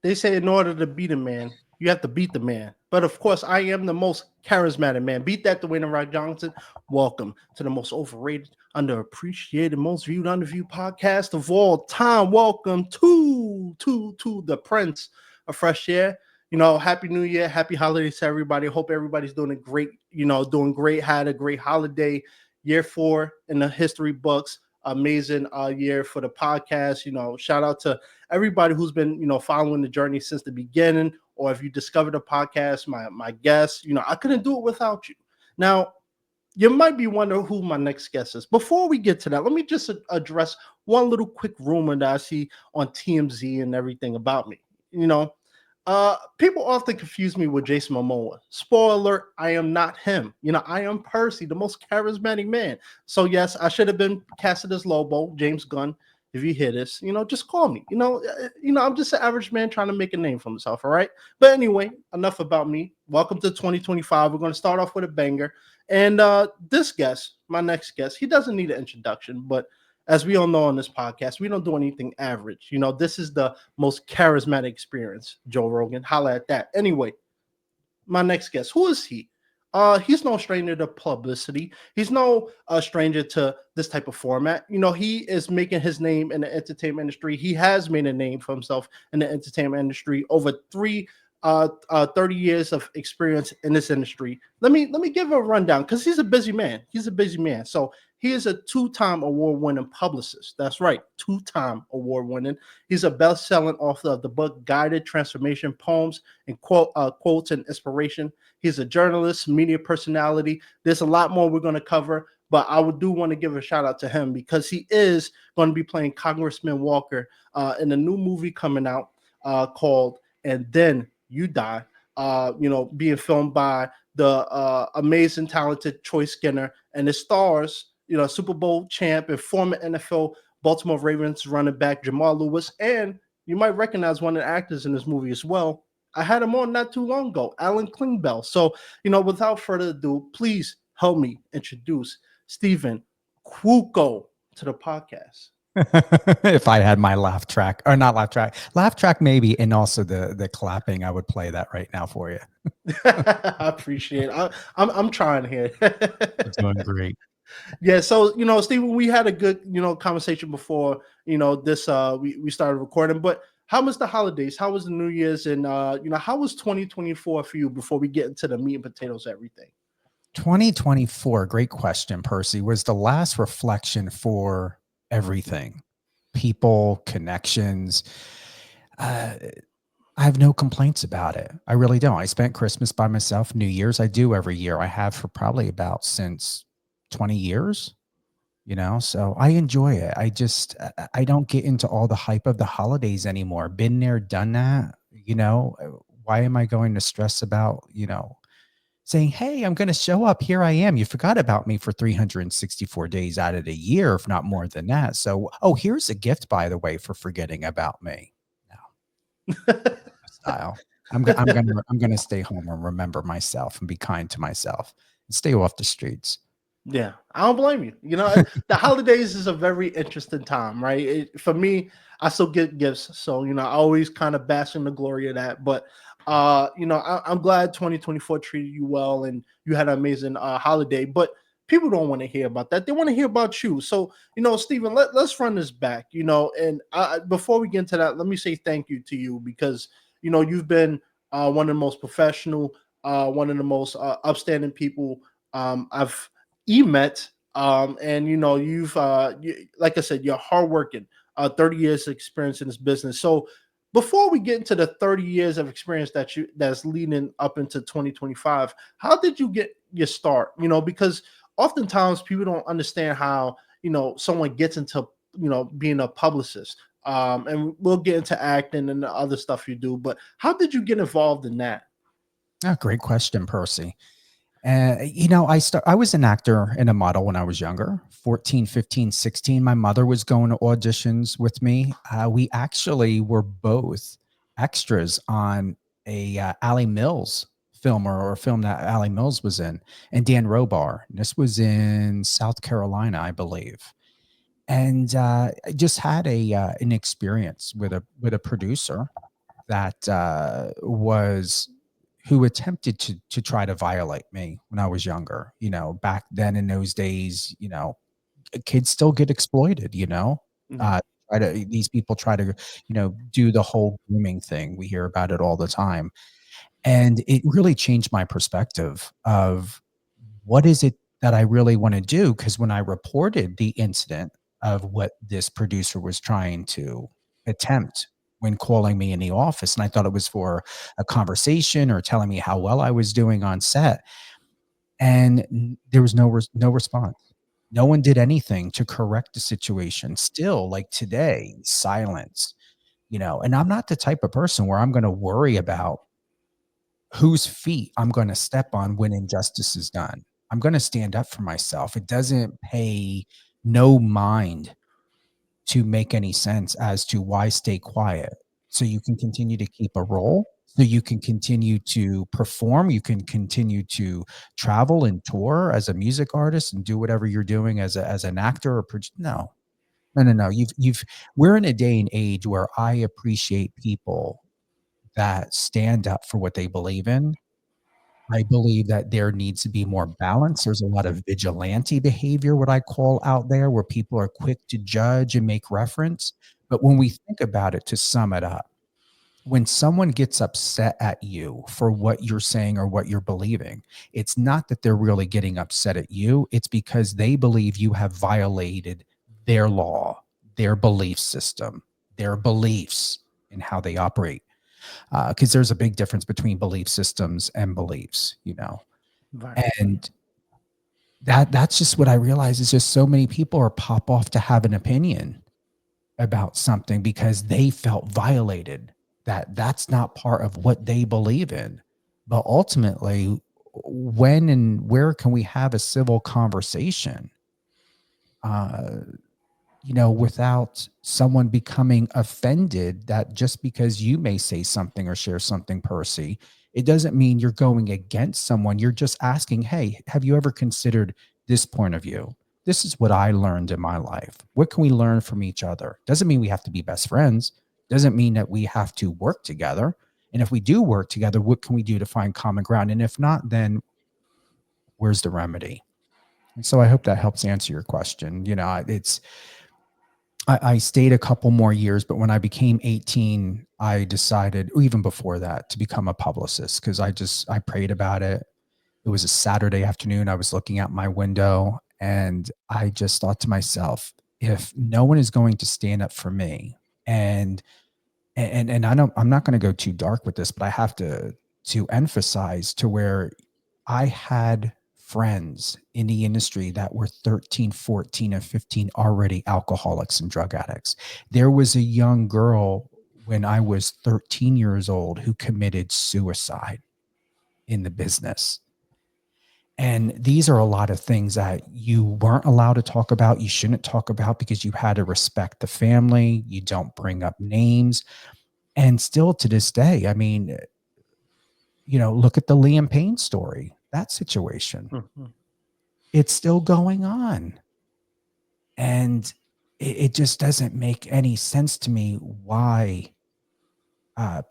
They say in order to beat a man, you have to beat the man. But of course, I am the most charismatic man. Beat that, Dwayne and Rock Johnson. Welcome to the most overrated, underappreciated, most viewed, underviewed podcast of all time. Welcome to the Prince of Fresh Air. Happy New Year, happy holidays to everybody. Hope everybody's doing a great, doing great. Had a great holiday. Year 4 in the history books. Amazing year for the podcast. Shout out to everybody who's been, following the journey since the beginning, or if you discovered the podcast, my guests, I couldn't do it without you. Now, you might be wondering who my next guest is. Before we get to that, let me just address one little quick rumor that I see on TMZ and everything about me. People often confuse me with Jason Momoa. Spoiler alert, I am not him. I am Percy, the most charismatic man. So yes, I should have been casted as Lobo, James Gunn. If you hear this, just call me. I'm just an average man trying to make a name for himself, all right? But anyway, enough about me. Welcome to 2025. We're going to start off with a banger. And this guest, my next guest, he doesn't need an introduction, but as we all know on this podcast, we don't do anything average. This is the most charismatic experience, Joe Rogan. Holla at that. Anyway, my next guest, who is he? He's no stranger to publicity. He's no stranger to this type of format. He is making his name in the entertainment industry. He has made a name for himself in the entertainment industry. Over 30 years of experience in this industry. Let me give a rundown because he's a busy man. So he is a 2-time award-winning publicist. That's right, 2-time award-winning. He's a best-selling author of the book Guided Transformation Poems and Quotes and Inspiration. He's a journalist, media personality. There's a lot more we're going to cover, but I do want to give a shout out to him because he is going to be playing Congressman Walker in a new movie coming out called And Then You Die, being filmed by the amazing, talented Troy Skinner, and it stars, Super Bowl champ and former NFL Baltimore Ravens running back Jaamal Lewis, and you might recognize one of the actors in this movie as well. I had him on not too long ago, Alan Klingbeil. So, without further ado, please help me introduce Stephen Cuoco to the podcast. If I had my laugh track, or not laugh track maybe, and also the clapping, I would play that right now for you. I appreciate it. I'm trying here. It's doing great. Yeah, so Stephen, we had a good conversation before this we started recording. But how was the holidays? How was the New Year's? And how was 2024 for you before we get into the meat and potatoes of everything? 2024, great question, Percy, was the last reflection for everything. People, connections. I have no complaints about it. I really don't. I spent Christmas by myself. New Year's I do every year. I have for probably about since 20 years, so I enjoy it. I don't get into all the hype of the holidays anymore. Been there, done that. Why am I going to stress about, saying, hey, I'm going to show up. Here I am. You forgot about me for 364 days out of the year, if not more than that. So, here's a gift, by the way, for forgetting about me. No. Style. I'm going to stay home and remember myself and be kind to myself and stay off the streets. Yeah, I don't blame you. The holidays is a very interesting time, right? For me, I still get gifts. So, I always kind of bask in the glory of that. But, I'm glad 2024 treated you well and you had an amazing holiday. But people don't want to hear about that. They want to hear about you. So, Stephen, let's run this back, and before we get into that, let me say thank you to you because, you've been one of the most professional, one of the most upstanding people I've met, and you've like I said, you're hardworking, 30 years of experience in this business. So before we get into the 30 years of experience that's leading up into 2025, how did you get your start? Because oftentimes people don't understand how someone gets into being a publicist, and we'll get into acting and the other stuff you do, but how did you get involved in that? Great question, Percy. I was an actor and a model when I was younger, 14, 15, 16. My mother was going to auditions with me. We actually were both extras on a Ali Mills film or a film that Ali Mills was in, and Dan Robar. This was in South Carolina, I believe. And I just had an experience with a producer that was who attempted to try to violate me when I was younger. You know, back then in those days, you know, kids still get exploited. You know, Yeah. uh, these people try to, you know, do the whole grooming thing. We hear about it all the time, and it really changed my perspective of what is it that I really want to do? Because when I reported the incident of what this producer was trying to attempt when calling me in the office, and I thought it was for a conversation or telling me how well I was doing on set, and there was no response. No one did anything to correct the situation. Still, like today, silence. You know, and I'm not the type of person where I'm going to worry about whose feet I'm going to step on when injustice is done. I'm going to stand up for myself. It doesn't pay no mind to make any sense as to why stay quiet. So you can continue to keep a role, so you can continue to perform, you can continue to travel and tour as a music artist and do whatever you're doing as an actor or no. No, no, no. We're in a day and age where I appreciate people that stand up for what they believe in. I believe that there needs to be more balance. There's a lot of vigilante behavior, what I call out there, where people are quick to judge and make reference. But when we think about it, to sum it up, when someone gets upset at you for what you're saying or what you're believing, it's not that they're really getting upset at you. It's because they believe you have violated their law, their belief system, their beliefs, and how they operate. Because there's a big difference between belief systems and beliefs, you know. Right. And that's just what I realize is just so many people are pop off to have an opinion about something because they felt violated. That's not part of what they believe in. But ultimately, when and where can we have a civil conversation? Uh, you know, without someone becoming offended that just because you may say something or share something, Percy, it doesn't mean you're going against someone. You're just asking, hey, have you ever considered this point of view? This is what I learned in my life. What can we learn from each other? Doesn't mean we have to be best friends. Doesn't mean that we have to work together. And if we do work together, what can we do to find common ground? And if not, then where's the remedy? And so I hope that helps answer your question. You know, I stayed a couple more years, but when I became 18, I decided, even before that, to become a publicist because I prayed about it. It was a Saturday afternoon. I was looking out my window and I just thought to myself, if no one is going to stand up for me, and I'm not going to go too dark with this, but I have to emphasize to where I had friends in the industry that were 13, 14, and 15 already alcoholics and drug addicts. There was a young girl when I was 13 years old who committed suicide in the business. And these are a lot of things that you weren't allowed to talk about. You shouldn't talk about because you had to respect the family. You don't bring up names. And still to this day, I mean, you know, look at the Liam Payne story, that situation. Mm-hmm. It's still going on. And it just doesn't make any sense to me why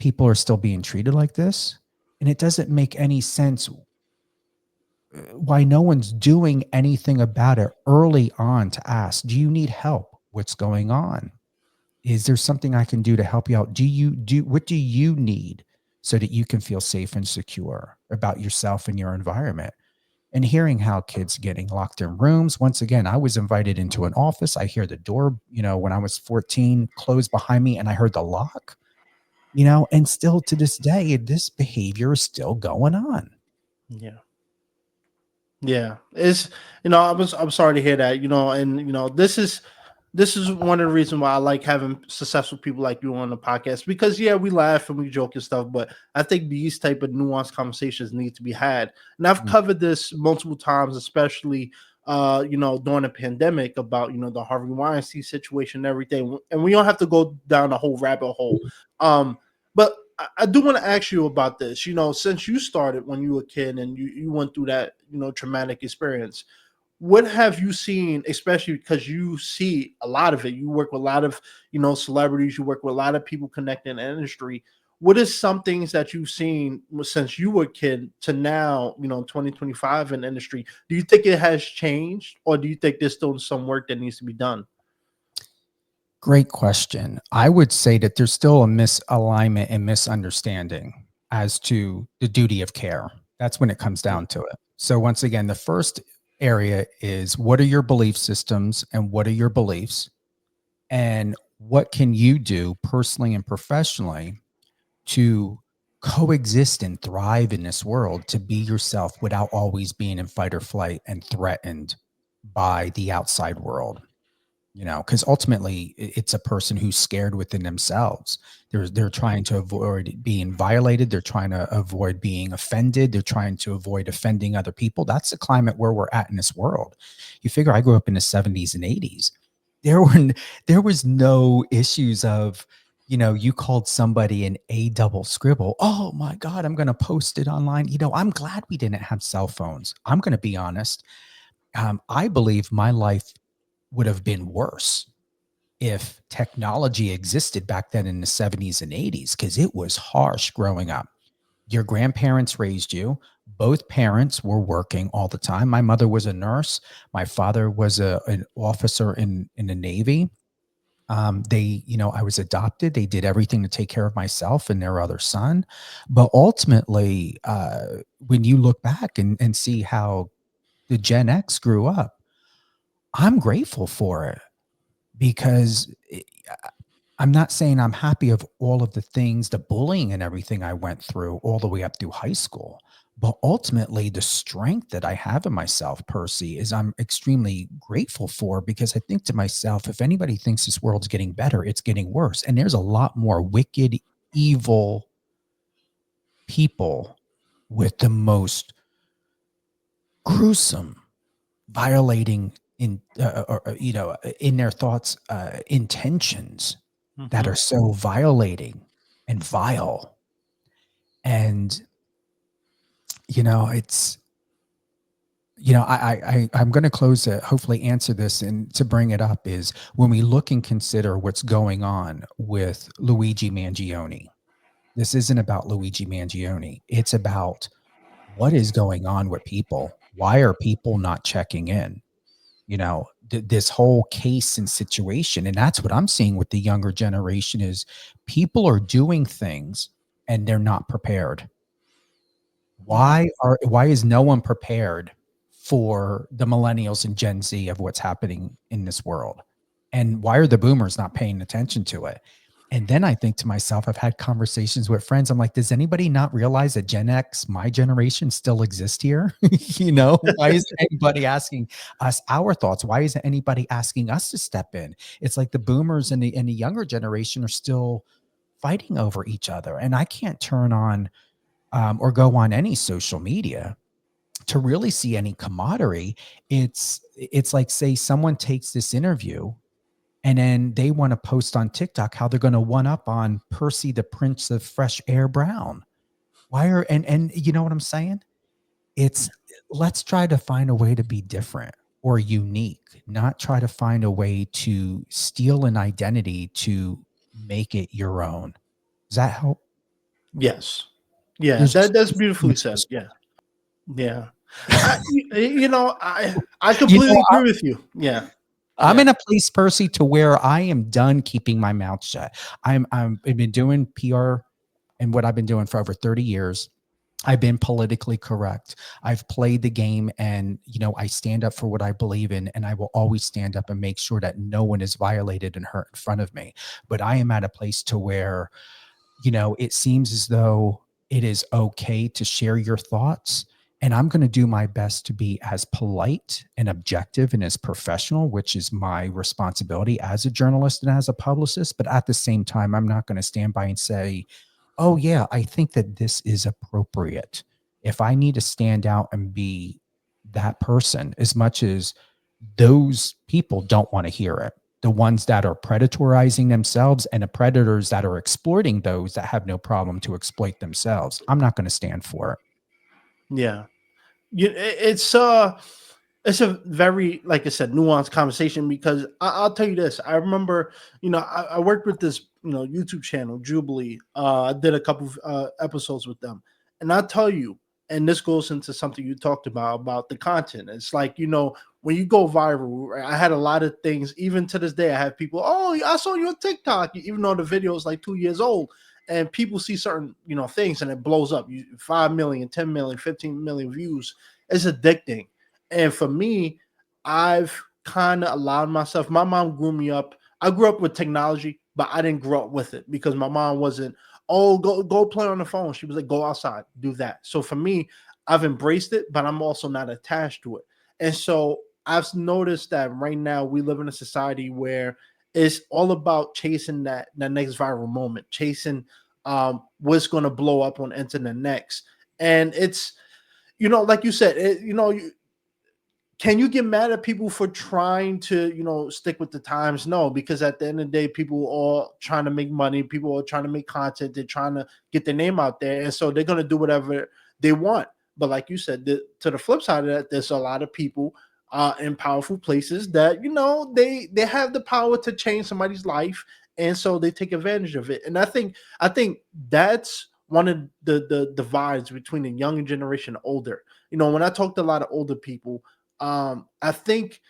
people are still being treated like this. And it doesn't make any sense why no one's doing anything about it early on to ask, do you need help? What's going on? Is there something I can do to help you out? What do you need so that you can feel safe and secure about yourself and your environment? And hearing how kids getting locked in rooms. Once again, I was invited into an office. I hear the door, you know, when I was 14 closed behind me and I heard the lock, you know, and still to this day, this behavior is still going on. Yeah. Yeah. It's, you know, I'm sorry to hear that, you know, and you know, this is one of the reasons why I like having successful people like you on the podcast because yeah, we laugh and we joke and stuff, but I think these type of nuanced conversations need to be had. And I've covered this multiple times, especially you know, during the pandemic about, you know, the Harvey Weinstein situation and everything. And we don't have to go down a whole rabbit hole. But I do want to ask you about this. You know, since you started when you were a kid and you went through that, you know, traumatic experience, what have you seen, especially because you see a lot of it, you work with a lot of, you know, celebrities, you work with a lot of people connected in the industry. what is some things that you've seen since you were a kid to now, 2025 in the industry? Do you think it has changed, or do you think there's still some work that needs to be done? Great question. I would say that there's still a misalignment and misunderstanding as to the duty of care. That's when it comes down to it. So once again, the first area is, what are your belief systems and what are your beliefs? And what can you do personally and professionally to coexist and thrive in this world, to be yourself without always being in fight or flight and threatened by the outside world? Because ultimately it's a person who's scared within themselves. They're trying to avoid being violated. They're trying to avoid being offended. They're trying to avoid offending other people. That's the climate where we're at in this world. You figure, I grew up in the 70s and 80s. There was no issues of, you called somebody an A double scribble. Oh my God, I'm going to post it online. I'm glad we didn't have cell phones. I'm going to be honest. I believe my life would have been worse if technology existed back then in the 70s and 80s, because it was harsh growing up. Your grandparents raised you. Both parents were working all the time. My mother was a nurse. My father was an officer in the Navy. I was adopted. They did everything to take care of myself and their other son. But ultimately, when you look back and see how the Gen X grew up, I'm grateful for it, because I'm not saying I'm happy of all of the things, the bullying and everything I went through all the way up through high school. But ultimately, the strength that I have in myself, Percy, is I'm extremely grateful for, because I think to myself, if anybody thinks this world's getting better, it's getting worse. And there's a lot more wicked, evil people with the most gruesome, violating in their thoughts, intentions that are so violating and vile. And it's I'm going to close it, hopefully answer this, and to bring it up is, when we look and consider what's going on with Luigi Mangione, this isn't about Luigi Mangione. It's about what is going on with people. Why are people not checking in? This whole case and situation. And that's what I'm seeing with the younger generation, is people are doing things and they're not prepared. Why is no one prepared for the millennials and Gen Z of what's happening in this world? And why are the boomers not paying attention to it? And then I think to myself, I've had conversations with friends. I'm like, does anybody not realize that Gen X, my generation, still exists here? Why isn't anybody asking us our thoughts? Why isn't anybody asking us to step in? It's like the boomers and the younger generation are still fighting over each other. And I can't turn on or go on any social media to really see any camaraderie. It's like, say someone takes this interview and then they want to post on TikTok how they're going to one up on Percy, the Prince of Fresh Air Brown. And you know what I'm saying? Let's try to find a way to be different or unique, not try to find a way to steal an identity to make it your own. Does that help? Yes. Yeah, that's beautifully said. Yeah. Yeah. I completely agree with you. Yeah. I'm in a place, Percy, to where I am done keeping my mouth shut. I've been doing PR and what I've been doing for over 30 years. I've been politically correct. I've played the game, and, I stand up for what I believe in, and I will always stand up and make sure that no one is violated and hurt in front of me. But I am at a place to where, it seems as though it is okay to share your thoughts. And I'm going to do my best to be as polite and objective and as professional, which is my responsibility as a journalist and as a publicist. But at the same time, I'm not going to stand by and say, oh yeah, I think that this is appropriate. If I need to stand out and be that person, as much as those people don't want to hear it, the ones that are predatorizing themselves and the predators that are exploiting those that have no problem to exploit themselves, I'm not going to stand for it. Yeah. It's a very, like I said, nuanced conversation, because I'll tell you this. I remember, I worked with this YouTube channel, Jubilee. I did a couple of episodes with them, and I tell you, and this goes into something you talked about the content. It's like, when you go viral, right, I had a lot of things. Even to this day, I have people, oh, I saw you on TikTok, even though the video is like 2 years old, and people see certain things, and it blows up. 5 million, 10 million, 15 million views. It's addicting, and for me, I've kind of allowed myself. My mom grew me up. I grew up with technology, but I didn't grow up with it because my mom wasn't, oh, go play on the phone. She was like, go outside, do that. So for me, I've embraced it, but I'm also not attached to it. And so I've noticed that right now we live in a society where it's all about chasing that next viral moment, chasing what's going to blow up on internet next. And it's, like you said, can you get mad at people for trying to, stick with the times? No, because at the end of the day, people are trying to make money. People are trying to make content. They're trying to get their name out there. And so they're going to do whatever they want. But like you said, to the flip side of that, there's a lot of people in powerful places that, they have the power to change somebody's life. And so they take advantage of it. And I think that's one of the divides between the younger generation and older. When I talk to a lot of older people, I think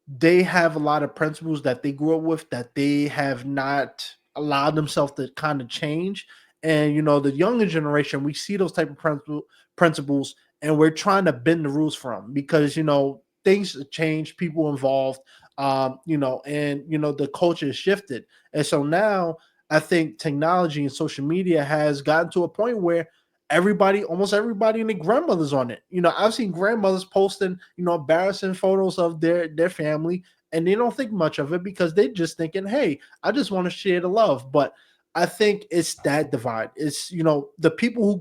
they have a lot of principles that they grew up with that they have not allowed themselves to kind of change. And the younger generation, we see those type of principles, and we're trying to bend the rules for them because things change, people involved, and the culture has shifted, and so now I think technology and social media has gotten to a point where almost everybody and their grandmothers on it. I've seen grandmothers posting, embarrassing photos of their family, and they don't think much of it because they're just thinking, hey, I just want to share the love. But I think it's that divide. It's, the people who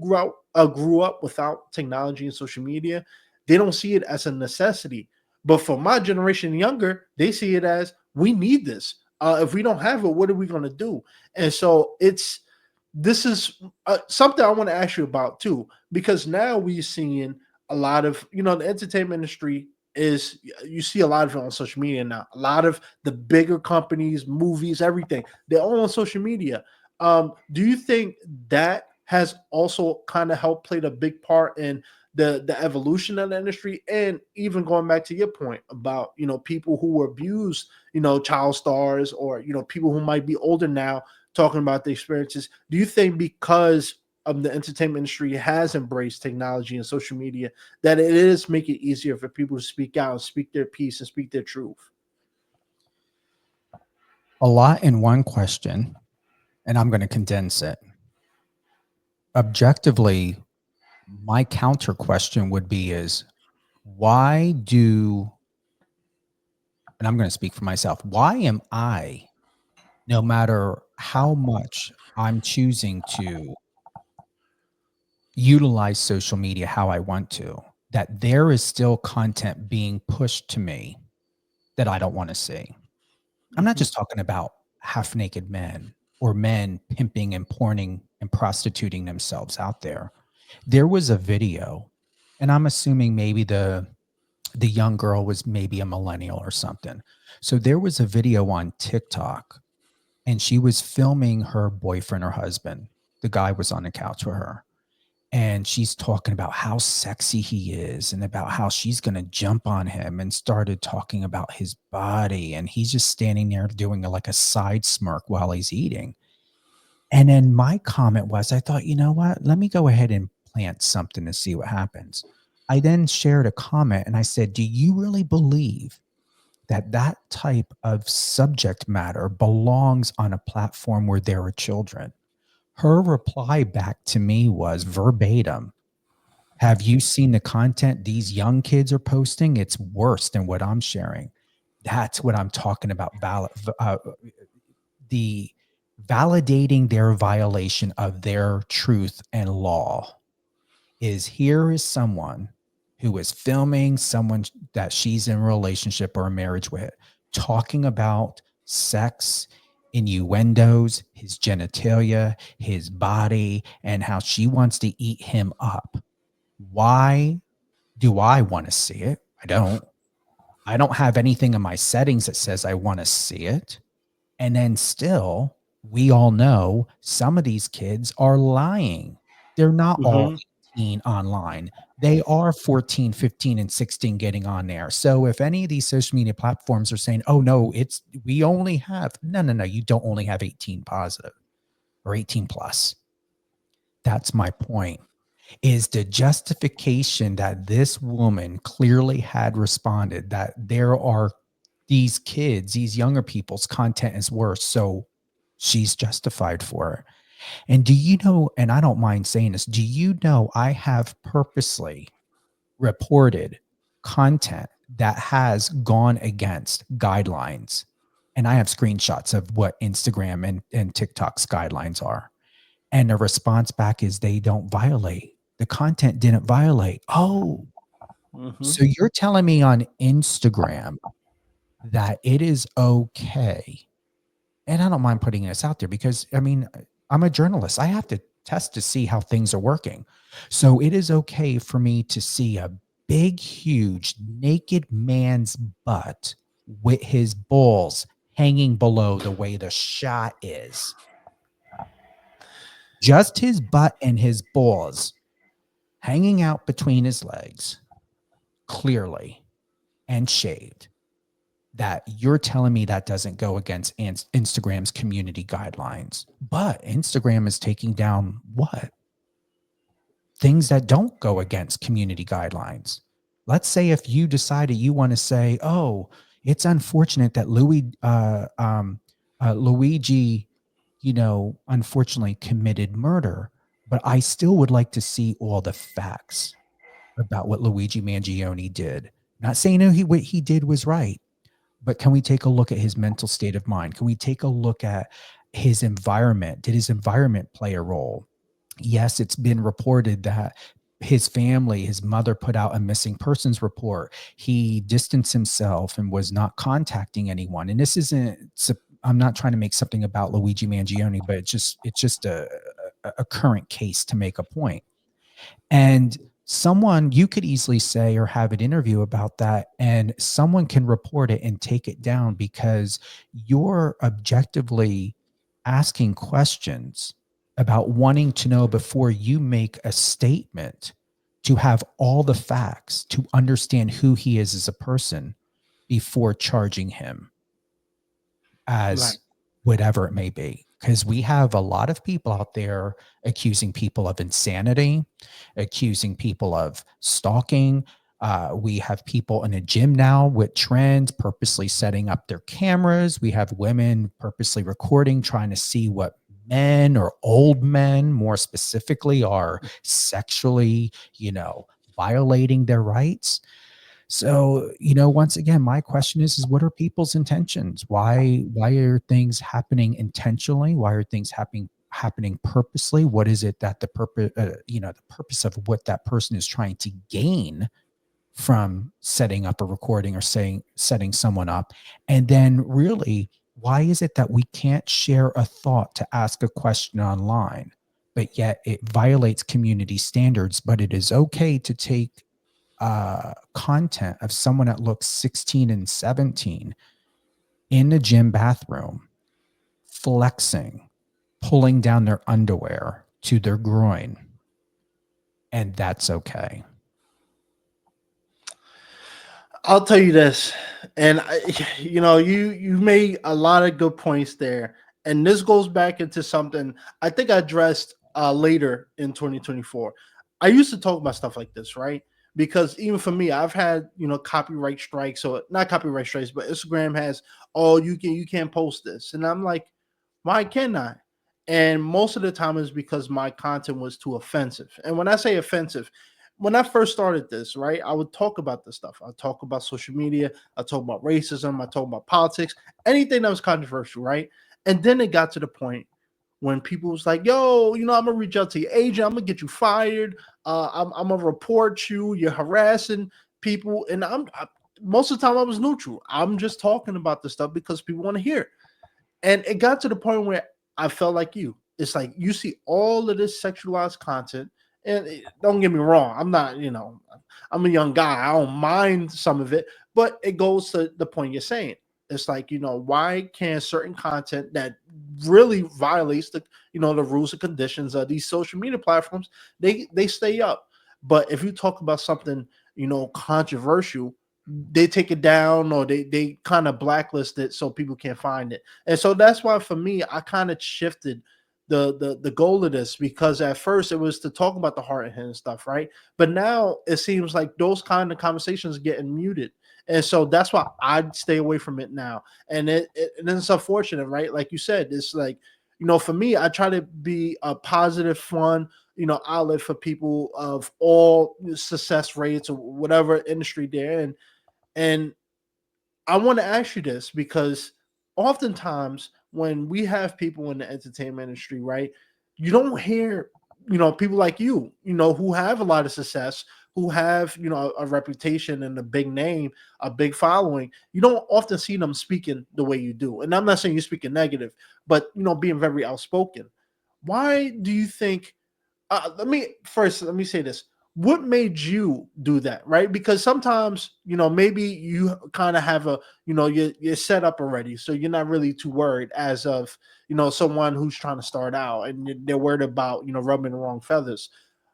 grew up without technology and social media, they don't see it as a necessity. But for my generation and younger, they see it as, we need this. If we don't have it, what are we going to do? And so this is something I want to ask you about too, because now we're seeing a lot of, the entertainment industry is, you see a lot of it on social media now. A lot of the bigger companies, movies, everything, they're all on social media. Do you think that has also kind of helped played a big part in the evolution of the industry? And even going back to your point about, people who were abused, child stars, or, people who might be older now, talking about the experiences. Do you think because of the entertainment industry has embraced technology and social media, that it is making it easier for people to speak out and speak their piece and speak their truth? A lot in one question, and I'm going to condense it. Objectively, my counter question would be is, why do, and I'm going to speak for myself, why am I, no matter how much I'm choosing to utilize social media how I want to, that there is still content being pushed to me that I don't want to see? I'm not just talking about half naked men or men pimping and porning and prostituting themselves out there. There was a video, and I'm assuming maybe the young girl was maybe a millennial or something. So there was a video on TikTok, and she was filming her boyfriend or husband. The guy was on the couch with her, and she's talking about how sexy he is and about how she's going to jump on him, and started talking about his body. And he's just standing there doing like a side smirk while he's eating. And then my comment was, I thought, you know what? Let me go ahead and plant something to see what happens. I then shared a comment and I said, do you really believe that that type of subject matter belongs on a platform where there are children? Her reply back to me was verbatim, have you seen the content these young kids are posting? It's worse than what I'm sharing. That's what I'm talking about. The validating their violation of their truth and law is, here is someone who is filming someone that she's in a relationship or a marriage with, talking about sex, innuendos, his genitalia, his body, and how she wants to eat him up. Why do I want to see it? I don't have anything in my settings that says I want to see it. And then still, We all know some of these kids are lying. They're not all Mm-hmm. 18 online. They are 14, 15, and 16 getting on there. So if any of these social media platforms are saying, oh no, we only have, no, you don't only have 18 positive or 18 plus. That's my point. Is the justification that this woman clearly had responded that there are these kids, these younger people's content is worse. So she's justified for it. And do you know, and I don't mind saying this, do you know I have purposely reported content that has gone against guidelines? And I have screenshots of what Instagram and TikTok's guidelines are. And the response back is they don't violate. The content didn't violate. Oh, Mm-hmm. so you're telling me on Instagram that it is okay, and I don't mind putting this out there because I mean, I'm a journalist. I have to test to see how things are working. So it is okay for me to see a big, huge, naked man's butt with his balls hanging below the way the shot is. Just his butt and his balls hanging out between his legs, clearly and shaved. That you're telling me that doesn't go against Instagram's community guidelines. But Instagram is taking down what? Things that don't go against community guidelines. Let's say if you decided you want to say, oh, it's unfortunate that Luigi, unfortunately committed murder, but I still would like to see all the facts about what Luigi Mangione did. Not saying what he did was right, but can we take a look at his mental state of mind? Can we take a look at his environment? Did his environment play a role? Yes, it's been reported that his family, his mother put out a missing persons report. He distanced himself and was not contacting anyone. And this isn't, I'm not trying to make something about Luigi Mangione, but it's just a current case to make a point. And someone, you could easily say or have an interview about that, and someone can report it and take it down because you're objectively asking questions about wanting to know before you make a statement, to have all the facts, to understand who he is as a person before charging him Right. as whatever it may be. Because we have a lot of people out there accusing people of insanity, accusing people of stalking. We have people in a gym now with trends purposely setting up their cameras. We have women purposely recording, trying to see what men or old men, more specifically, are sexually, violating their rights. So, once again, my question is what are people's intentions? Why are things happening intentionally? Why are things happening purposely? What is it that the purpose of what that person is trying to gain from setting up a recording or setting someone up? And then really, why is it that we can't share a thought to ask a question online, but yet it violates community standards, but it is okay to take content of someone that looks 16 and 17 in the gym bathroom, flexing, pulling down their underwear to their groin, and that's okay? I'll tell you this, and you made a lot of good points there, and this goes back into something I think I addressed later in 2024. I used to talk about stuff like this, right? Because even for me, I've had copyright strikes, or not copyright strikes, but Instagram has, oh, you can't post this, and I'm like, why can't I? And most of the time is because my content was too offensive. And when I say offensive, when I first started this, right, I would talk about this stuff. I talk about social media. I talk about racism. I talk about politics, anything that was controversial, right? And then it got to the point when people was like, "Yo, I'm gonna reach out to your agent. I'm gonna get you fired. I'm gonna report you. You're harassing people." And most of the time I was neutral. I'm just talking about the stuff because people want to hear it. And it got to the point where I felt like you. It's like you see all of this sexualized content. And don't get me wrong, I'm not, I'm a young guy. I don't mind some of it, but it goes to the point you're saying. It's like, why can certain content that really violates the rules and conditions of these social media platforms, they stay up. But if you talk about something, controversial, they take it down, or they kind of blacklist it so people can't find it. And so that's why for me, I kind of shifted the goal of this, because at first it was to talk about the heart and stuff, right? But now it seems like those kind of conversations are getting muted. And so that's why I'd stay away from it now. And and it's unfortunate, right? Like you said, it's like, for me, I try to be a positive, fun, outlet for people of all success rates or whatever industry they're in. And I want to ask you this, because oftentimes when we have people in the entertainment industry, right, you don't hear, people like who have a lot of success, who have, a reputation and a big name, a big following. You don't often see them speaking the way you do. And I'm not saying you're speaking negative, but, being very outspoken. Why do you think let me say this. What made you do that, right? Because sometimes, maybe you kind of have you're set up already, so you're not really too worried as of, someone who's trying to start out and they're worried about, rubbing the wrong feathers.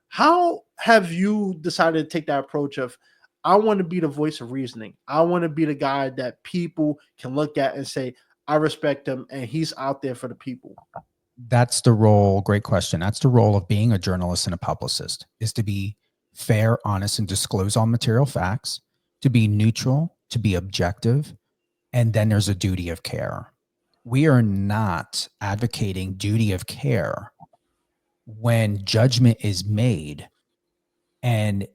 How have you decided to take that approach of, I want to be the voice of reasoning. I want to be the guy that people can look at and say, I respect him and he's out there for the people. That's the role. Great question. That's the role of being a journalist and a publicist, is to be fair, honest, and disclose all material facts, to be neutral, to be objective. And then there's a duty of care. We are not advocating duty of care when judgment is made and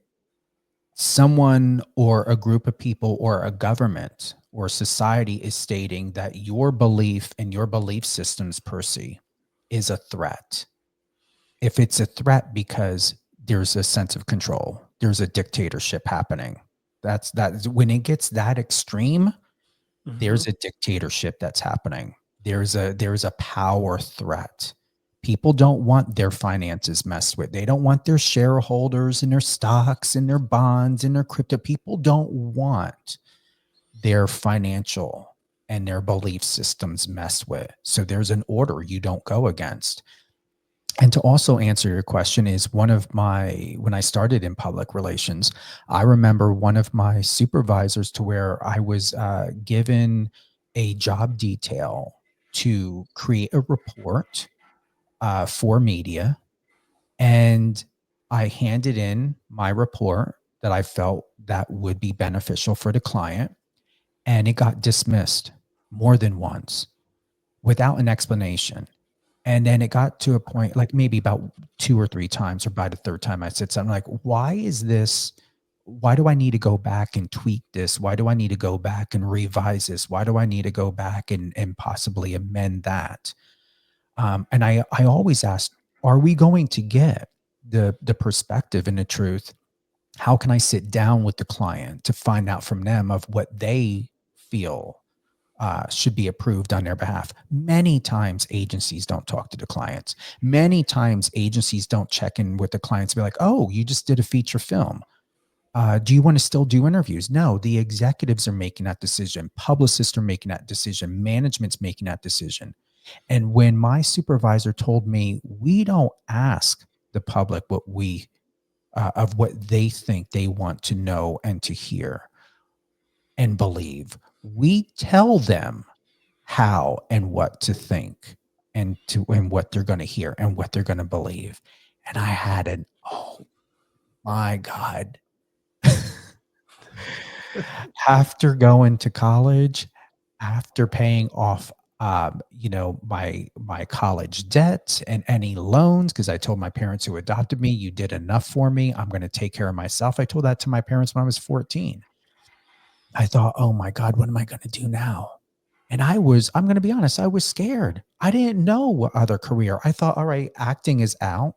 someone or a group of people or a government or society is stating that your belief and your belief systems, Percy, is a threat. If it's a threat because there's a sense of control, there's a dictatorship happening. That's when it gets that extreme, there's a dictatorship that's happening. There's a power threat. People don't want their finances messed with. They don't want their shareholders and their stocks and their bonds and their crypto. People don't want their financial and their belief systems messed with. So there's an order you don't go against. And to also answer your question is when I started in public relations, I remember one of my supervisors to where I was given a job detail to create a report for media. And I handed in my report that I felt that would be beneficial for the client. And it got dismissed more than once without an explanation. And then it got to a point, like maybe about 2 or 3 times, or by the third time I said something like, why is this? Why do I need to go back and tweak this? Why do I need to go back and revise this? Why do I need to go back and possibly amend that? And I always ask, are we going to get the perspective and the truth? How can I sit down with the client to find out from them of what they feel should be approved on their behalf? Many times agencies don't talk to the clients. Many times agencies don't check in with the clients and be like, oh, you just did a feature film. Do you want to still do interviews? No, the executives are making that decision. Publicists are making that decision. Management's making that decision. And when my supervisor told me, we don't ask the public what of what they think they want to know and to hear and believe, we tell them how and what to think and what they're going to hear and what they're going to believe. And I had oh my God. After going to college, after paying off my college debt and any loans, because I told my parents who adopted me, you did enough for me, I'm going to take care of myself. I told that to my parents when I was 14. I thought, oh my God, what am I going to do now? And I'm going to be honest, I was scared. I didn't know what other career. I thought, all right, acting is out.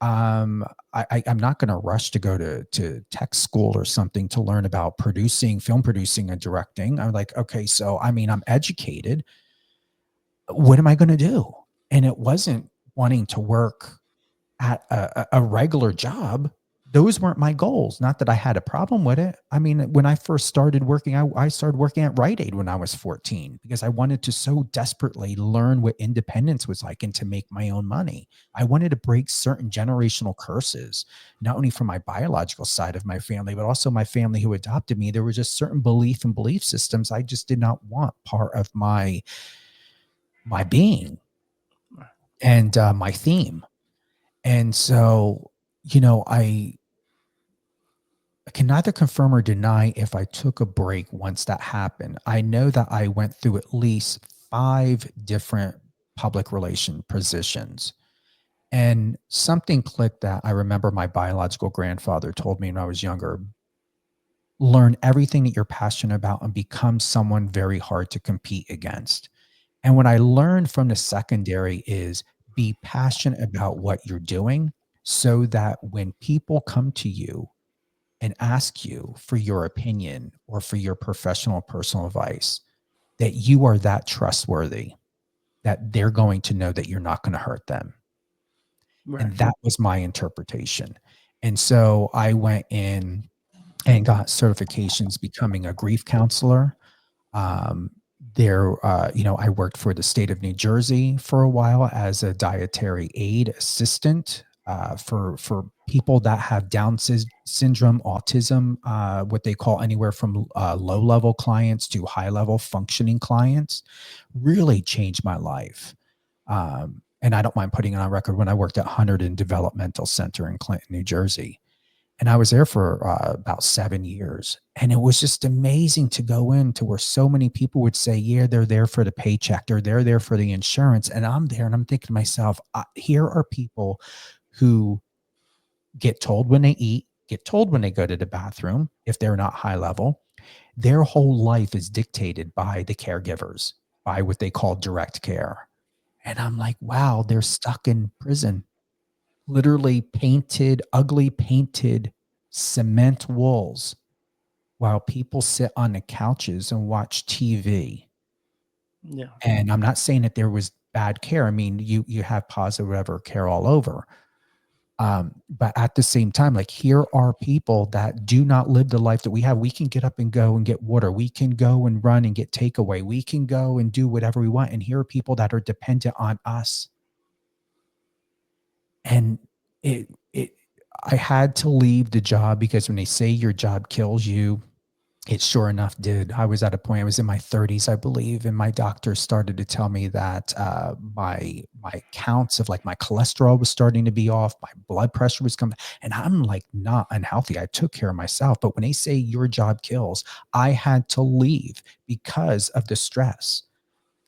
I'm not going to rush to go to tech school or something to learn about film producing and directing. I'm like, okay, so I'm educated. What am I going to do? And it wasn't wanting to work at a regular job, those weren't my goals. Not that I had a problem with it. I mean, when I first started working, I started working at Rite Aid when I was 14 because I wanted to so desperately learn what independence was like and to make my own money. I wanted to break certain generational curses, not only from my biological side of my family, but also my family who adopted me. There were just certain belief systems I just did not want part of my being and my theme. And so, I can neither confirm or deny if I took a break once that happened. I know that I went through at least 5 different public relation positions. And something clicked that I remember my biological grandfather told me when I was younger. Learn everything that you're passionate about and become someone very hard to compete against. And what I learned from the secondary is be passionate about what you're doing so that when people come to you and ask you for your opinion or for your professional personal advice, that you are that trustworthy, that they're going to know that you're not going to hurt them. Right. And that was my interpretation. And so I went in and got certifications becoming a grief counselor. I worked for the state of New Jersey for a while as a dietary aid assistant for people that have Down syndrome, autism, what they call anywhere from low-level clients to high-level functioning clients. Really changed my life. And I don't mind putting it on record when I worked at Hunterdon Developmental Center in Clinton, New Jersey. And I was there for about 7 years. And it was just amazing to go into where so many people would say, yeah, they're there for the paycheck. They're there for the insurance. And I'm there and I'm thinking to myself, here are people who get told when they eat, get told when they go to the bathroom, if they're not high level. Their whole life is dictated by the caregivers, by what they call direct care. And I'm like, wow, they're stuck in prison. Literally ugly painted cement walls while people sit on the couches and watch TV. Yeah. And I'm not saying that there was bad care. I mean, you have positive whatever care all over. But at the same time, like, here are people that do not live the life that we have. We can get up and go and get water. We can go and run and get takeaway. We can go and do whatever we want. And here are people that are dependent on us. And I had to leave the job because when they say your job kills you, it sure enough did. I was at a point, I was in my 30s, I believe, and my doctor started to tell me that my counts of like my cholesterol was starting to be off, my blood pressure was coming, and I'm like not unhealthy. I took care of myself. But when they say your job kills, I had to leave because of the stress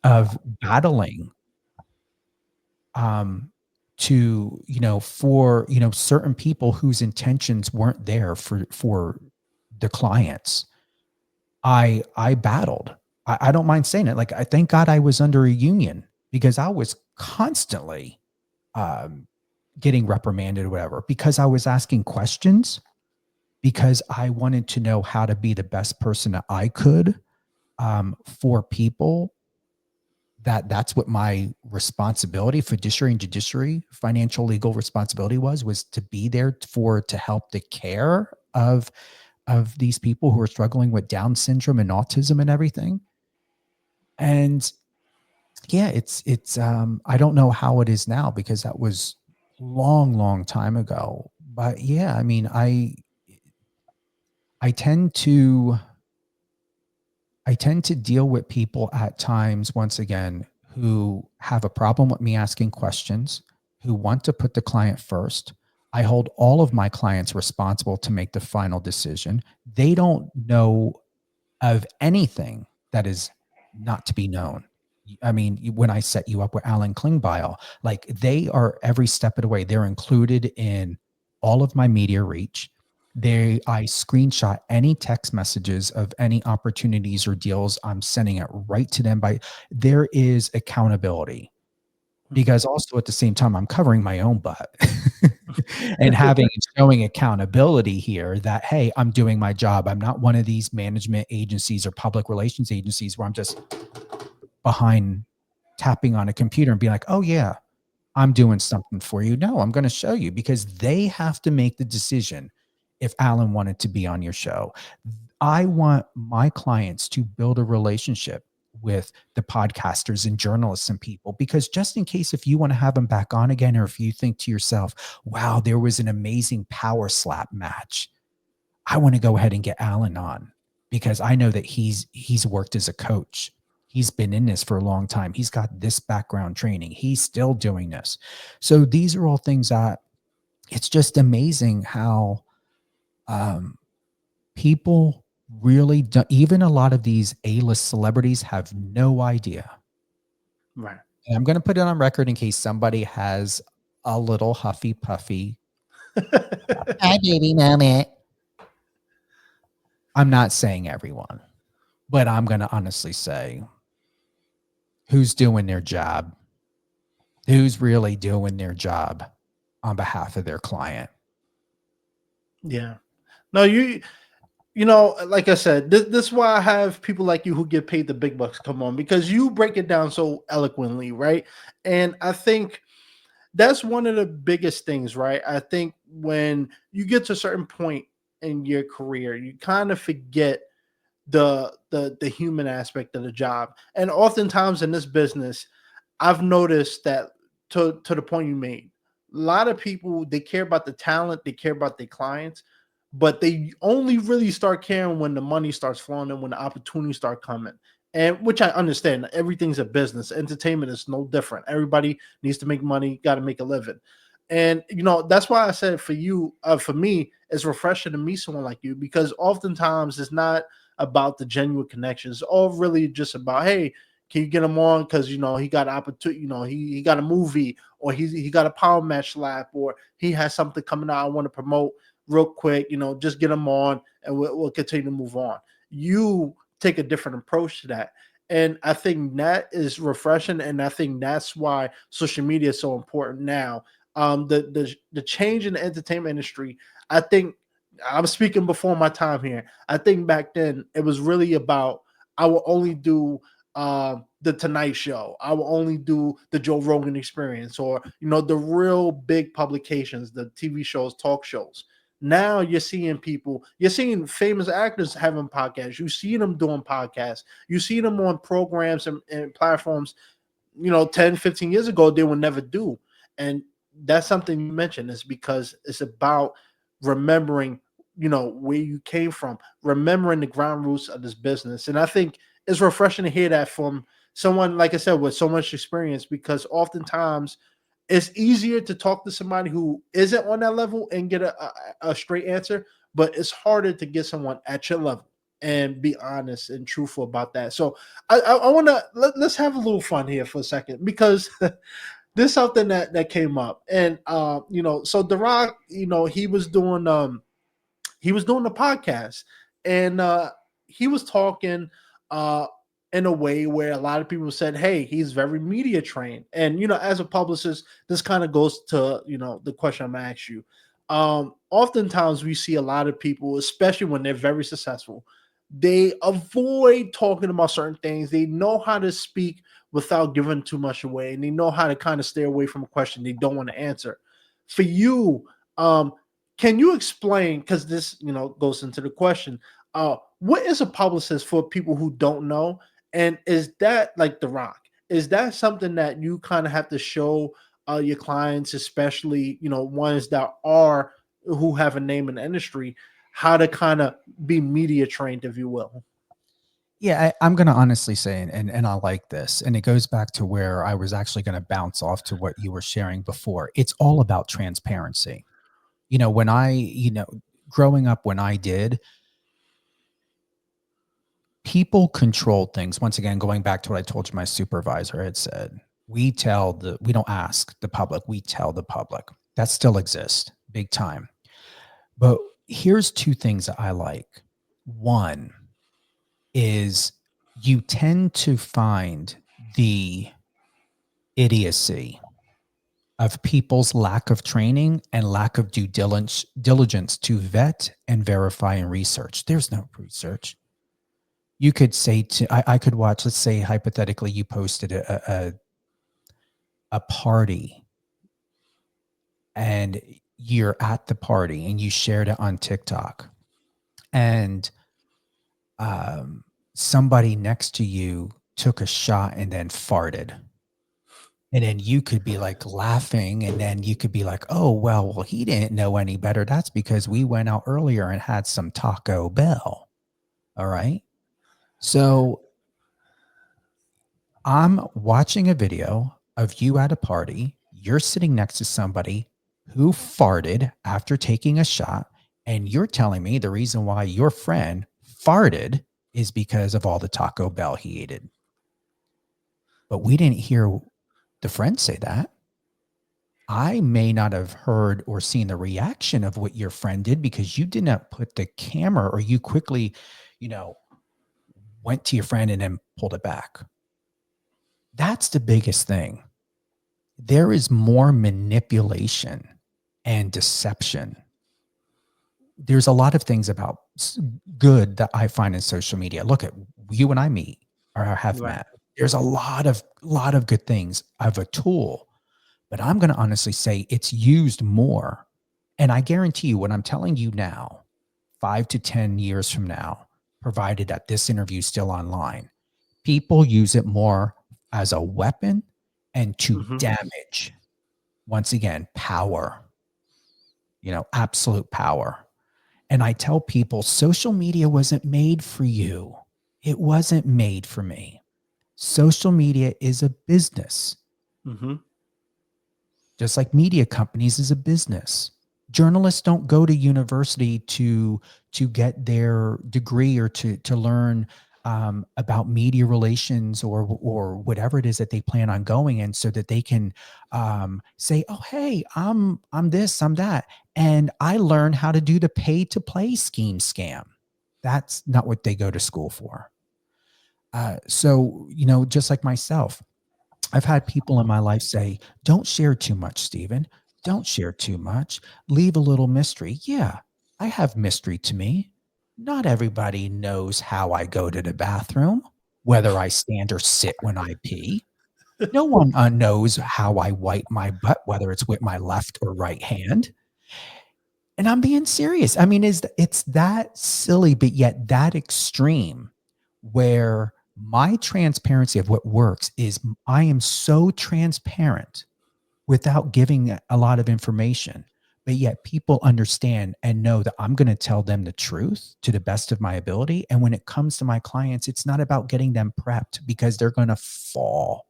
of battling for certain people whose intentions weren't there for the clients. I battled. I don't mind saying it. Like, I thank God I was under a union because I was constantly getting reprimanded or whatever because I was asking questions, because I wanted to know how to be the best person that I could for people. That's what my responsibility, fiduciary and judiciary, financial legal responsibility was to be there to help the care of these people who are struggling with Down syndrome and autism and everything. And yeah, it's I don't know how it is now because that was long time ago. But yeah, I mean, I tend to deal with people at times, once again, who have a problem with me asking questions, who want to put the client first. I hold all of my clients responsible to make the final decision. They don't know of anything that is not to be known. I mean, when I set you up with Alan Klingbeil, like, they are every step of the way. They're included in all of my media reach. I screenshot any text messages of any opportunities or deals. I'm sending it right to them. There is accountability, because also at the same time, I'm covering my own butt and showing accountability here that, hey, I'm doing my job. I'm not one of these management agencies or public relations agencies where I'm just behind tapping on a computer and being like, oh yeah, I'm doing something for you. No, I'm going to show you, because they have to make the decision if Alan wanted to be on your show. I want my clients to build a relationship with the podcasters and journalists and people, because just in case, if you want to have them back on again, or if you think to yourself, wow, there was an amazing power slap match, I want to go ahead and get Alan on, because I know that he's worked as a coach. He's been in this for a long time. He's got this background training. He's still doing this. So these are all things that it's just amazing how um, people really do, even a lot of these A-list celebrities have no idea. Right. And I'm going to put it on record in case somebody has a little huffy puffy hi baby moment. I'm not saying everyone, but I'm going to honestly say, who's doing their job, who's really doing their job on behalf of their client. Yeah. No, you know, like I said, this is why I have people like you who get paid the big bucks come on, because you break it down so eloquently, right? And I think that's one of the biggest things, right? I think when you get to a certain point in your career, you kind of forget the human aspect of the job. And oftentimes in this business, I've noticed that, to the point you made, a lot of people, they care about the talent, they care about their clients, but they only really start caring when the money starts flowing and when the opportunities start coming. And which I understand, everything's a business. Entertainment is no different. Everybody needs to make money, got to make a living. And you know, that's why I said for you, for me, it's refreshing to meet someone like you, because oftentimes it's not about the genuine connections. It's all really just about, hey, can you get him on? Because you know he got an opportunity. You know he got a movie, or he got a power match lap, or he has something coming out I want to promote real quick. You know, just get him on, and we'll continue to move on. You take a different approach to that, and I think that is refreshing, and I think that's why social media is so important now. The change in the entertainment industry, I think, I'm speaking before my time here. I think back then it was really about, I will only do the Tonight Show. I will only do the Joe Rogan Experience, or you know, the real big publications, the TV shows, talk shows. Now you're seeing people, you're seeing famous actors having podcasts. You see them doing podcasts. You see them on programs and platforms, you know, 10, 15 years ago, they would never do. And that's something you mentioned, is because it's about remembering, you know, where you came from, remembering the ground roots of this business. And I think it's refreshing to hear that from someone, like I said, with so much experience, because oftentimes it's easier to talk to somebody who isn't on that level and get a straight answer, but it's harder to get someone at your level and be honest and truthful about that. So I want to let's have a little fun here for a second, because this is something that came up. And you know, so The Rock, you know, he was doing the podcast, and he was talking uh in a way where a lot of people said, hey, he's very media trained. And you know, as a publicist, this kind of goes to, you know, the question I'm gonna ask you. Oftentimes we see a lot of people, especially when they're very successful, they avoid talking about certain things. They know how to speak without giving too much away, and they know how to kind of stay away from a question they don't want to answer. For you, can you explain, because this, you know, goes into the question, what is a publicist for people who don't know? And is that like The Rock? Is that something that you kind of have to show your clients, especially, you know, ones that are, who have a name in the industry, how to kind of be media trained, if you will? Yeah, I'm going to honestly say, and I like this, and it goes back to where I was actually going to bounce off to what you were sharing before. It's all about transparency. You know, when growing up, when I did, people controlled things. Once again, going back to what I told you, my supervisor had said, we don't ask the public, we tell the public. That still exists big time. But here's two things that I like. One is, you tend to find the idiocy of people's lack of training and lack of due diligence to vet and verify and research. There's no research. You could say I could watch, let's say hypothetically, you posted a party and you're at the party and you shared it on TikTok, and somebody next to you took a shot and then farted. And then you could be like laughing, and then you could be like, oh, well, he didn't know any better. That's because we went out earlier and had some Taco Bell. All right. So I'm watching a video of you at a party. You're sitting next to somebody who farted after taking a shot. And you're telling me the reason why your friend farted is because of all the Taco Bell he ate. But we didn't hear the friend say that. I may not have heard or seen the reaction of what your friend did because you did not put the camera, or you quickly, went to your friend and then pulled it back. That's the biggest thing. There is more manipulation and deception. There's a lot of things about good that I find in social media. Look at you and I meet or have met. There's a lot of good things. I have a tool, but I'm going to honestly say it's used more. And I guarantee you what I'm telling you now, 5 to 10 years from now, provided that this interview is still online, people use it more as a weapon and to damage. Once again, power, absolute power. And I tell people, social media wasn't made for you. It wasn't made for me. Social media is a business. Just like media companies is a business. Journalists don't go to university to get their degree or to learn about media relations or whatever it is that they plan on going in, so that they can say, oh, hey, I'm this, I'm that. And I learned how to do the pay to play scam. That's not what they go to school for. So, just like myself, I've had people in my life say, don't share too much, Stephen. Don't share too much. Leave a little mystery. Yeah, I have mystery to me. Not everybody knows how I go to the bathroom, whether I stand or sit when I pee. No one knows how I wipe my butt, whether it's with my left or right hand. And I'm being serious. I mean, it's that silly, but yet that extreme, where my transparency of what works is I am so transparent without giving a lot of information, but yet people understand and know that I'm going to tell them the truth to the best of my ability. And when it comes to my clients, it's not about getting them prepped, because they're going to fall.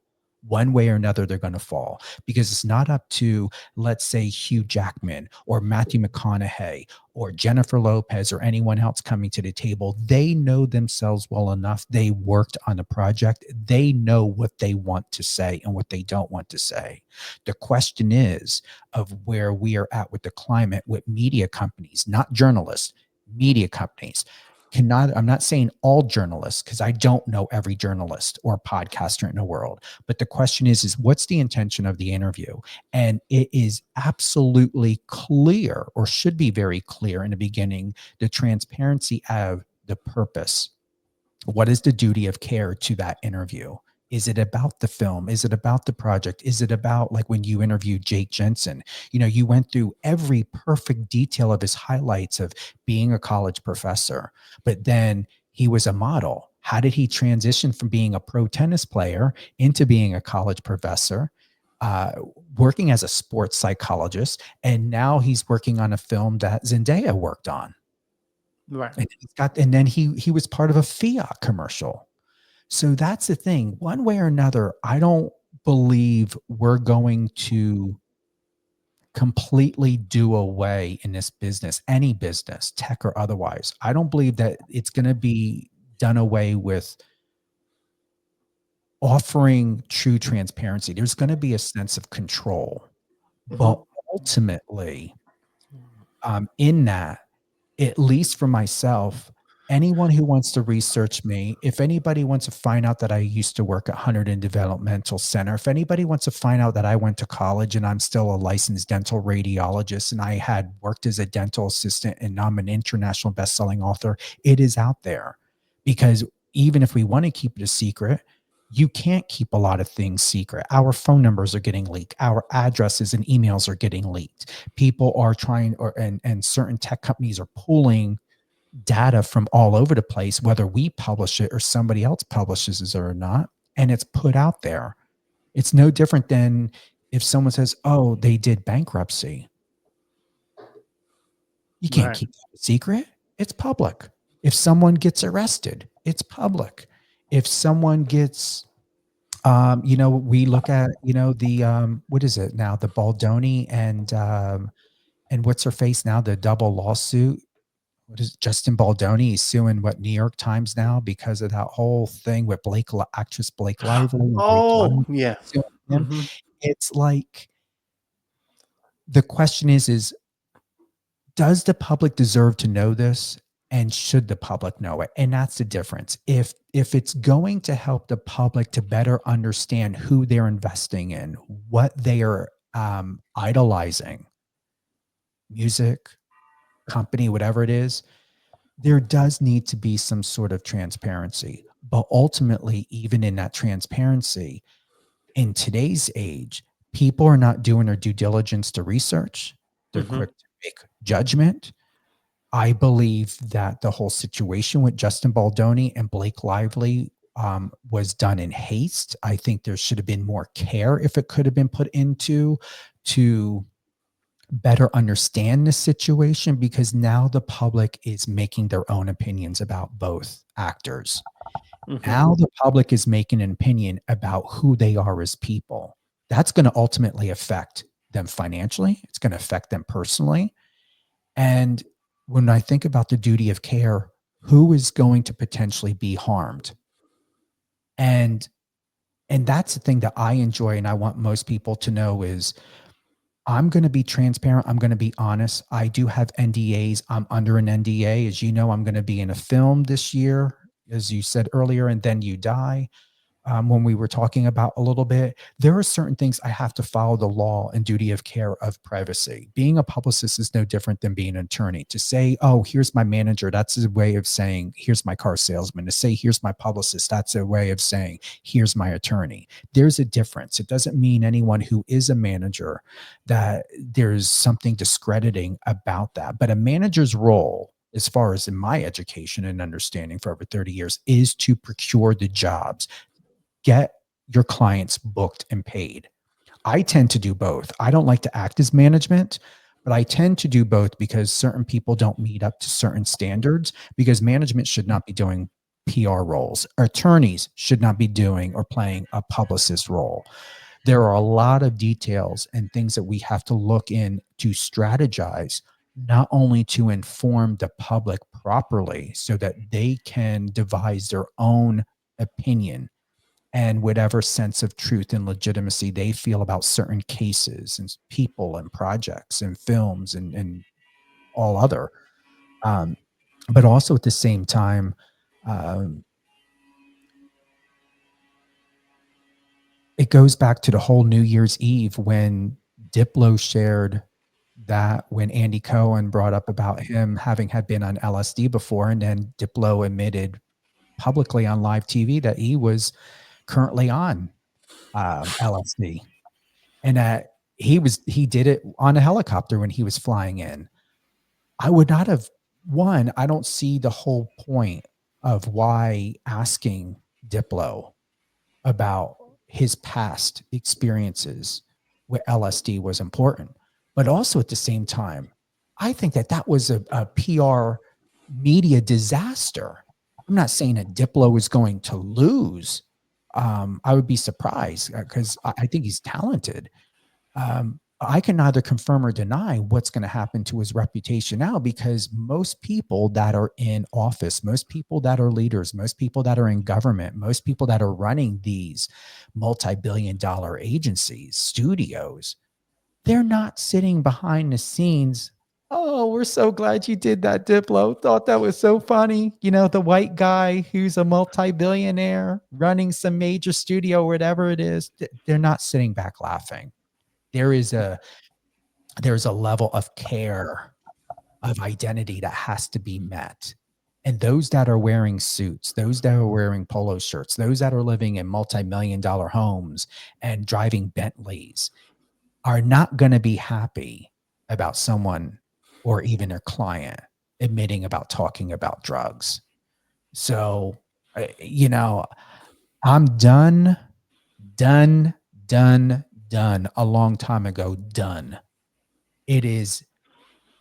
One way or another, they're going to fall, because it's not up to, let's say, Hugh Jackman or Matthew McConaughey or Jennifer Lopez or anyone else coming to the table. They know themselves well enough. They worked on a project. They know what they want to say and what they don't want to say. The question is of where we are at with the climate with media companies, not journalists, media companies. I'm not saying all journalists, because I don't know every journalist or podcaster in the world, but the question is what's the intention of the interview? And it is absolutely clear, or should be very clear in the beginning, the transparency of the purpose. What is the duty of care to that interview? Is it about the film? Is it about the project? Is it about, like when you interviewed Jake Jensen, you went through every perfect detail of his highlights of being a college professor, but then he was a model. How did he transition from being a pro tennis player into being a college professor, working as a sports psychologist, and now he's working on a film that Zendaya worked on. Right. And then he was part of a Fiat commercial. So that's the thing. One way or another, I don't believe we're going to completely do away in this business, any business, tech or otherwise. I don't believe that it's going to be done away with offering true transparency. There's going to be a sense of control. But ultimately, in that, at least for myself, anyone who wants to research me, if anybody wants to find out that I used to work at Hunterdon Developmental Center, if anybody wants to find out that I went to college and I'm still a licensed dental radiologist and I had worked as a dental assistant and I'm an international best-selling author, it is out there. Because even if we want to keep it a secret, You can't keep a lot of things secret. Our phone numbers are getting leaked. Our addresses and emails are getting leaked. People are trying, and certain tech companies are pulling data from all over the place, whether we publish it or somebody else publishes it or not, and it's put out there. It's no different than if someone says, "Oh, they did bankruptcy." You can't Right. keep that a secret. It's public. If someone gets arrested, it's public. If someone gets, we look at, the what is it now? The Baldoni and what's her face now? The double lawsuit. What is Justin Baldoni is suing what New York Times now because of that whole thing with actress Blake Lively and Blake Oh, Lively yeah. suing him. Hmm. It's like the question is does the public deserve to know this? And should the public know it? And that's the difference. If it's going to help the public to better understand who they're investing in, what they are idolizing, music, company, whatever it is, there does need to be some sort of transparency. But ultimately, even in that transparency, in today's age, people are not doing their due diligence to research. They're Hmm. quick to make judgment. I believe that the whole situation with Justin Baldoni and Blake Lively was done in haste. I think there should have been more care if it could have been put into to better understand the situation, because now the public is making their own opinions about both actors. Hmm. Now the public is making an opinion about who they are as people. That's going to ultimately affect them financially. It's going to affect them personally. And when I think about the duty of care, who is going to potentially be harmed? And that's the thing that I enjoy and I want most people to know is I'm going to be transparent. I'm going to be honest. I do have NDAs. I'm under an NDA. As you know, I'm going to be in a film this year, as you said earlier, and then you die. When we were talking about a little bit, there are certain things I have to follow the law and duty of care of privacy. Being a publicist is no different than being an attorney. To say, oh, here's my manager, that's a way of saying, here's my car salesman. To say, here's my publicist, that's a way of saying, here's my attorney. There's a difference. It doesn't mean anyone who is a manager that there's something discrediting about that. But a manager's role, as far as in my education and understanding for over 30 years, is to procure the jobs, get your clients booked and paid. I tend to do both. I don't like to act as management, but I tend to do both because certain people don't meet up to certain standards, because management should not be doing PR roles. Attorneys should not be doing or playing a publicist role. There are a lot of details and things that we have to look in to strategize, not only to inform the public properly so that they can devise their own opinion and whatever sense of truth and legitimacy they feel about certain cases and people and projects and films and all other. Um, but also at the same time, um, it goes back to the whole New Year's Eve when Diplo shared that when Andy Cohen brought up about him having had been on LSD before, and then Diplo admitted publicly on live TV that he was currently on LSD. And he did it on a helicopter when he was flying in. I would not have I don't see the whole point of why asking Diplo about his past experiences with LSD was important. But also at the same time, I think that was a PR media disaster. I'm not saying that Diplo is going to lose. I would be surprised because I think he's talented. I can neither confirm or deny what's going to happen to his reputation now, because most people that are in office, most people that are leaders, most people that are in government, most people that are running these multi-billion-dollar agencies, studios, they're not sitting behind the scenes. Oh, we're so glad you did that, Diplo. Thought that was so funny. The white guy who's a multi-billionaire running some major studio, whatever it is, they're not sitting back laughing. There's a level of care, of identity that has to be met. And those that are wearing suits, those that are wearing polo shirts, those that are living in multi-million-dollar homes and driving Bentleys are not going to be happy about someone or even a client admitting about talking about drugs. So, you know, I'm done a long time ago. Done. It is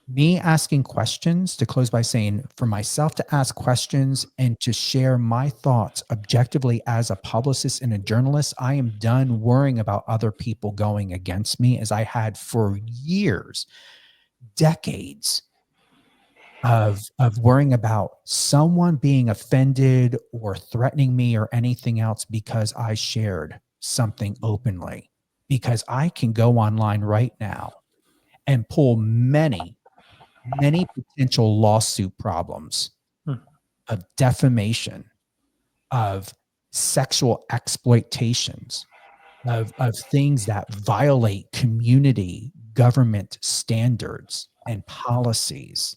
me asking questions, to close by saying, for myself to ask questions and to share my thoughts objectively as a publicist and a journalist. I am done worrying about other people going against me, as I had for years, decades of worrying about someone being offended or threatening me or anything else because I shared something openly. Because I can go online right now and pull many potential lawsuit problems Hmm. of defamation, of sexual exploitations, of things that violate community government standards and policies,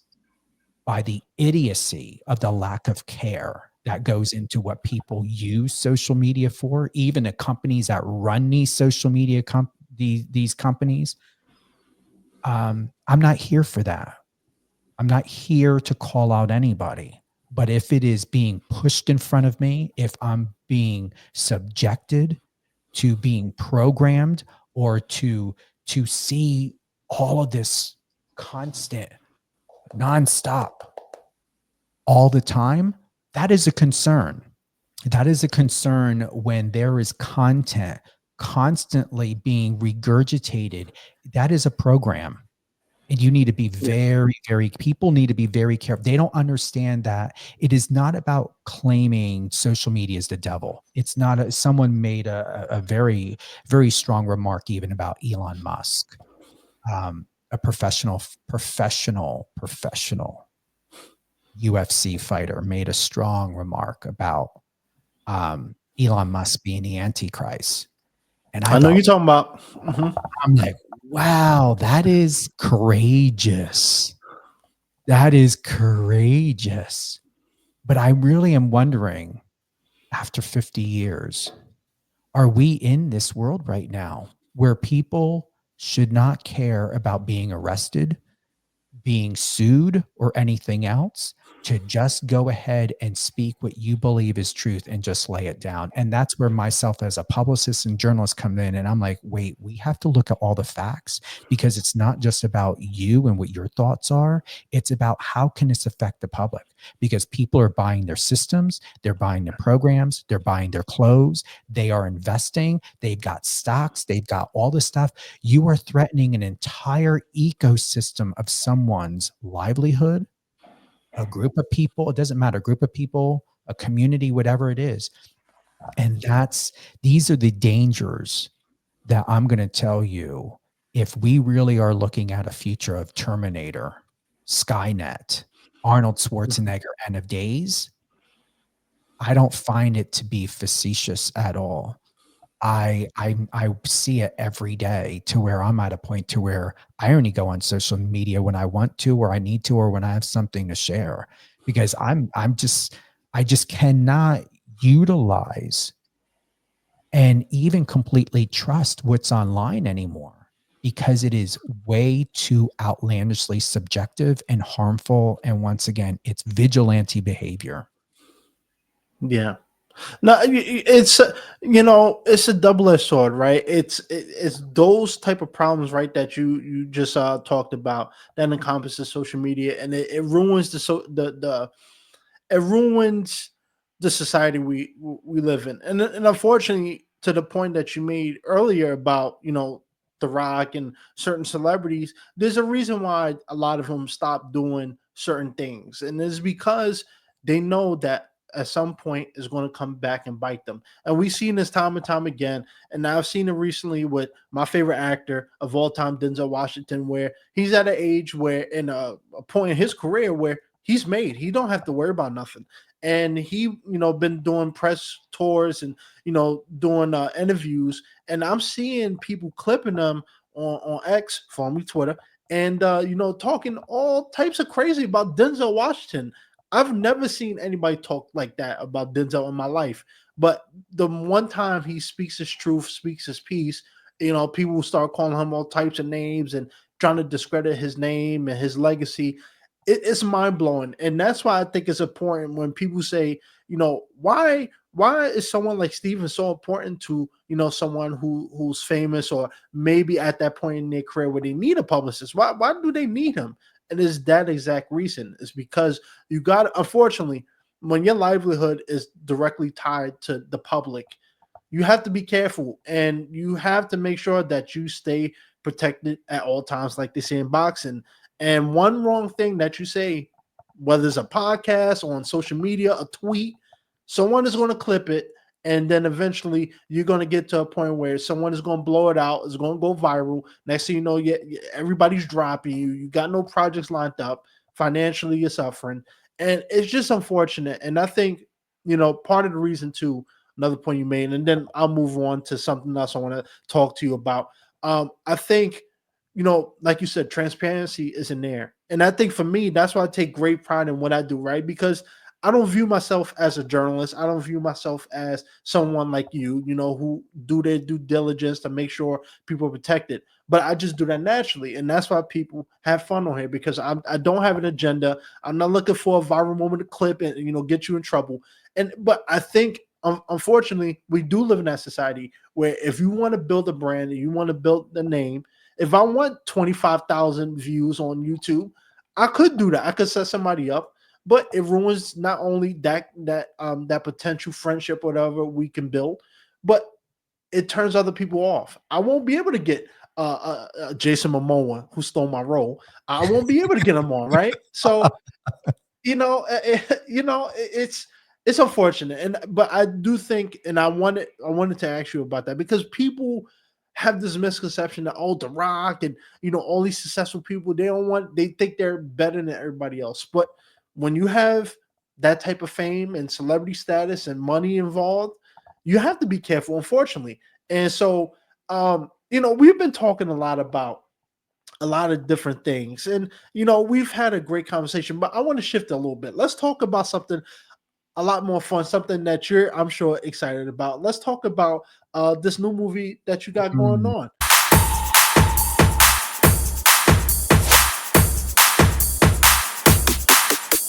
by the idiocy of the lack of care that goes into what people use social media for, even the companies that run these social media these companies. I'm not here for that. I'm not here to call out anybody. But if it is being pushed in front of me, if I'm being subjected to being programmed, or to see all of this constant, nonstop, all the time, that is a concern. That is a concern when there is content constantly being regurgitated. That is a program. And you need to be people need to be very careful. They don't understand that it is not about claiming social media is the devil. It's not. Someone made a very, very strong remark even about Elon Musk, a professional UFC fighter, made a strong remark about Elon Musk being the Antichrist. And I know you're talking about. I'm like, wow, that is courageous. That is courageous. But I really am wondering, after 50 years, are we in this world right now where people should not care about being arrested, being sued, or anything else, to just go ahead and speak what you believe is truth and just lay it down? And that's where myself as a publicist and journalist come in. And I'm like, wait, we have to look at all the facts, because it's not just about you and what your thoughts are. It's about how can this affect the public, because people are buying their systems, they're buying their programs, they're buying their clothes, they are investing, they've got stocks, they've got all this stuff. You are threatening an entire ecosystem of someone's livelihood, a group of people, it doesn't matter, a group of people, a community, whatever it is. And these are the dangers that I'm going to tell you. If we really are looking at a future of Terminator, Skynet, Arnold Schwarzenegger, End of Days, I don't find it to be facetious at all. I see it every day, to where I'm at a point to where I only go on social media when I want to, or I need to, or when I have something to share, because I just cannot utilize and even completely trust what's online anymore, because it is way too outlandishly subjective and harmful. And once again, it's vigilante behavior. Yeah. No, it's it's a double-edged sword, right? It's those type of problems, right, that you just talked about, that encompasses social media, and it ruins it ruins the society we live in, and unfortunately, to the point that you made earlier about The Rock and certain celebrities, there's a reason why a lot of them stop doing certain things, and it's because they know that at some point is going to come back and bite them. And we've seen this time and time again. And now I've seen it recently with my favorite actor of all time, Denzel Washington, where he's at an age where, in a point in his career where he's made, he don't have to worry about nothing. And he, been doing press tours and, doing interviews. And I'm seeing people clipping them on X, formerly Twitter, and, talking all types of crazy about Denzel Washington, I've never seen anybody talk like that about Denzel in my life. But the one time he speaks his truth, speaks his piece, people start calling him all types of names and trying to discredit his name and his legacy. It's mind blowing, and that's why I think it's important when people say, why is someone like Steven so important to someone who's famous or maybe at that point in their career where they need a publicist? Why do they need him? And it's that exact reason. It's because you got, unfortunately, when your livelihood is directly tied to the public, you have to be careful and you have to make sure that you stay protected at all times, like they say in boxing. And one wrong thing that you say, whether it's a podcast or on social media, a tweet, someone is going to clip it. And then eventually you're going to get to a point where someone is going to blow it out. It's going to go viral. Next thing you know, everybody's dropping you. You got no projects lined up. Financially, you're suffering. And it's just unfortunate. And I think, part of the reason too, another point you made, and then I'll move on to something else I want to talk to you about. I think, like you said, transparency isn't there. And I think for me, that's why I take great pride in what I do, right? Because I don't view myself as a journalist. I don't view myself as someone like you, who do their due diligence to make sure people are protected. But I just do that naturally. And that's why people have fun on here, because I don't have an agenda. I'm not looking for a viral moment to clip and, get you in trouble. But I think, unfortunately, we do live in that society where if you want to build a brand and you want to build the name, if I want 25,000 views on YouTube, I could do that. I could set somebody up. But it ruins not only that potential friendship, whatever we can build, but it turns other people off. I won't be able to get Jason Momoa, who stole my role. I won't be able to get him on, right? So it's unfortunate, but I do think, and I wanted to ask you about that, because people have this misconception that The Rock and all these successful people, they think they're better than everybody else, but when you have that type of fame and celebrity status and money involved, you have to be careful, unfortunately. And so, we've been talking a lot about a lot of different things, and we've had a great conversation, but I want to shift a little bit. Let's talk about something a lot more fun, something that you're, I'm sure, excited about. Let's talk about this new movie that you got going Mm. on.